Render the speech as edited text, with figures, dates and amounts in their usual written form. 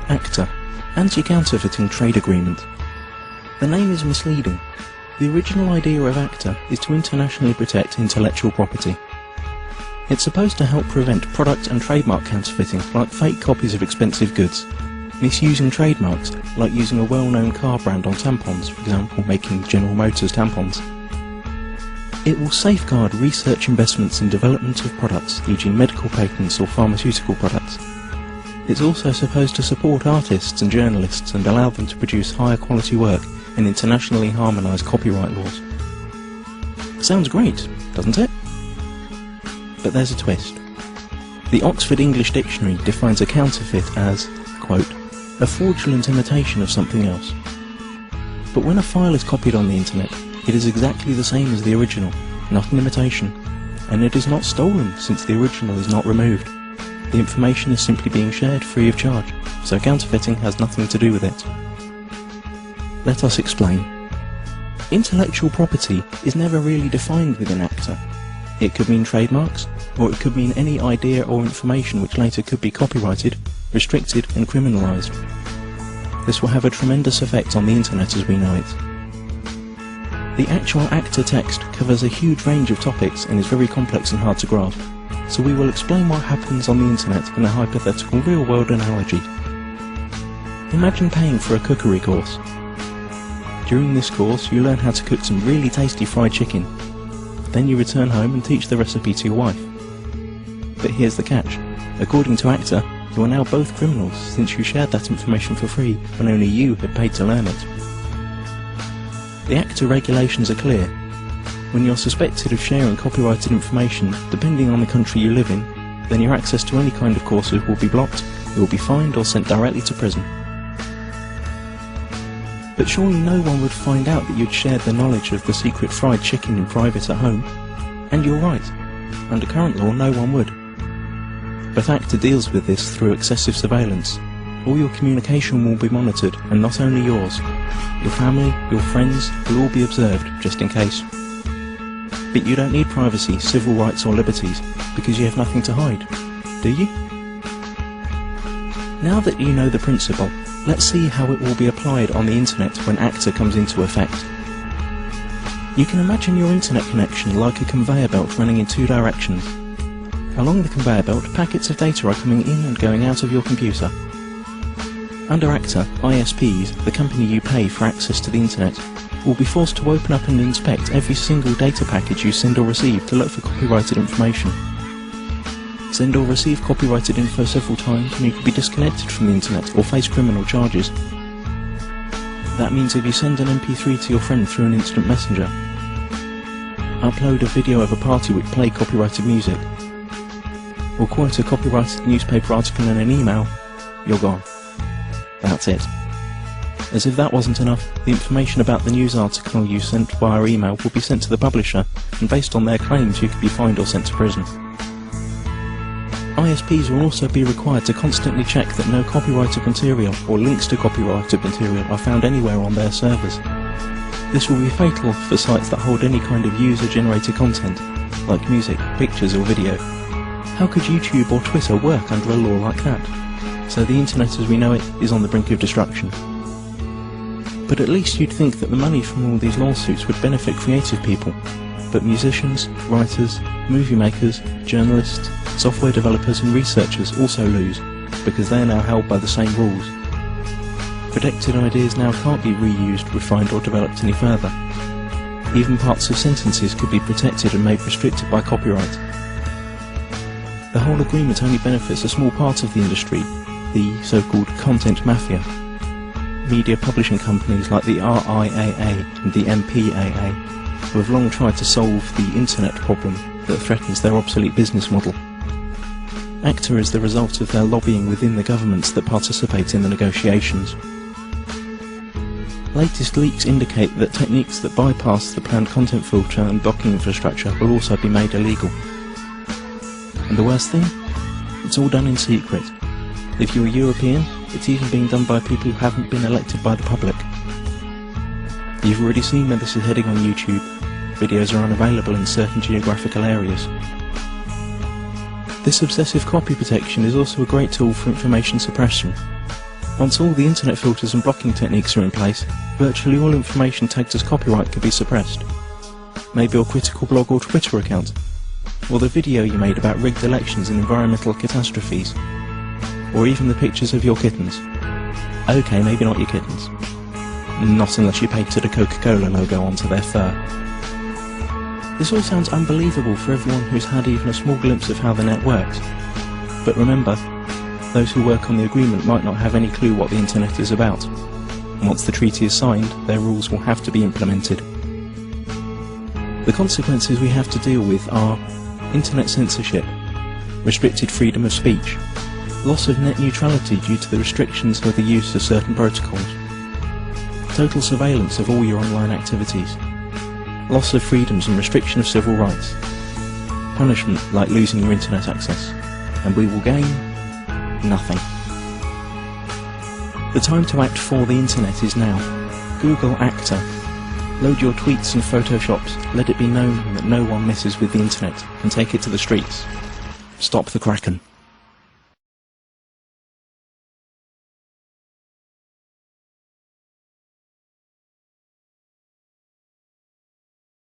ACTA, Anti-Counterfeiting Trade Agreement. The name is misleading. The original idea of ACTA is to internationally protect intellectual property. It's supposed to help prevent product and trademark counterfeiting, like fake copies of expensive goods, misusing trademarks, like using a well-known car brand on tampons, for example making General Motors tampons. It will safeguard research investments in development of products, e.g. medical patents or pharmaceutical products. It's also supposed to support artists and journalists and allow them to produce higher quality work and internationally harmonise copyright laws. Sounds great, doesn't it? But there's a twist. The Oxford English Dictionary defines a counterfeit as, quote, a fraudulent imitation of something else. But when a file is copied on the internet, it is exactly the same as the original, not an imitation, and it is not stolen since the original is not removed. The information is simply being shared free of charge, so counterfeiting has nothing to do with it. Let us explain. Intellectual property is never really defined within ACTA. It could mean trademarks, or it could mean any idea or information which later could be copyrighted, restricted and criminalised. This will have a tremendous effect on the internet as we know it. The actual ACTA text covers a huge range of topics and is very complex and hard to grasp, so we will explain what happens on the internet in a hypothetical real-world analogy. Imagine paying for a cookery course. During this course you learn how to cook some really tasty fried chicken. Then you return home and teach the recipe to your wife. But here's the catch. According to ACTA, you are now both criminals since you shared that information for free when only you had paid to learn it. The ACTA regulations are clear. When you're suspected of sharing copyrighted information, depending on the country you live in, then your access to any kind of courses will be blocked, you will be fined or sent directly to prison. But surely no one would find out that you'd shared the knowledge of the secret fried chicken in private at home. And you're right. Under current law, no one would. But ACTA deals with this through excessive surveillance. All your communication will be monitored, and not only yours. Your family, your friends, will all be observed, just in case. But you don't need privacy, civil rights or liberties, because you have nothing to hide, do you? Now that you know the principle, let's see how it will be applied on the internet when ACTA comes into effect. You can imagine your internet connection like a conveyor belt running in two directions. Along the conveyor belt, packets of data are coming in and going out of your computer. Under ACTA, ISPs, the company you pay for access to the internet, will be forced to open up and inspect every single data package you send or receive to look for copyrighted information. Send or receive copyrighted info several times and you could be disconnected from the internet or face criminal charges. That means if you send an MP3 to your friend through an instant messenger, upload a video of a party which played copyrighted music, or quote a copyrighted newspaper article in an email, you're gone. That's it. As if that wasn't enough, the information about the news article you sent via email will be sent to the publisher, and based on their claims you could be fined or sent to prison. ISPs will also be required to constantly check that no copyrighted material or links to copyrighted material are found anywhere on their servers. This will be fatal for sites that hold any kind of user-generated content, like music, pictures or video. How could YouTube or Twitter work under a law like that? So the internet as we know it is on the brink of destruction. But at least you'd think that the money from all these lawsuits would benefit creative people. But musicians, writers, movie makers, journalists, software developers and researchers also lose, because they are now held by the same rules. Protected ideas now can't be reused, refined or developed any further. Even parts of sentences could be protected and made restricted by copyright. The whole agreement only benefits a small part of the industry, the so-called content mafia. Media publishing companies like the RIAA and the MPAA, who have long tried to solve the internet problem that threatens their obsolete business model. ACTA is the result of their lobbying within the governments that participate in the negotiations. Latest leaks indicate that techniques that bypass the planned content filter and blocking infrastructure will also be made illegal. And the worst thing? It's all done in secret. If you're a European, it's even being done by people who haven't been elected by the public. You've already seen where this is heading on YouTube. Videos are unavailable in certain geographical areas. This obsessive copy protection is also a great tool for information suppression. Once all the internet filters and blocking techniques are in place, virtually all information tagged as copyright can be suppressed. Maybe your critical blog or Twitter account, or the video you made about rigged elections and environmental catastrophes, or even the pictures of your kittens. Okay, maybe not your kittens. Not unless you pasted a Coca-Cola logo onto their fur. This all sounds unbelievable for everyone who's had even a small glimpse of how the net works. But remember, those who work on the agreement might not have any clue what the internet is about. And once the treaty is signed, their rules will have to be implemented. The consequences we have to deal with are internet censorship, restricted freedom of speech, loss of net neutrality due to the restrictions of the use of certain protocols, total surveillance of all your online activities, loss of freedoms and restriction of civil rights, punishment like losing your internet access, and we will gain nothing. The time to act for the internet is now. Google ACTA. Load your tweets and photoshops, let it be known that no one messes with the internet, and take it to the streets. Stop the Kraken.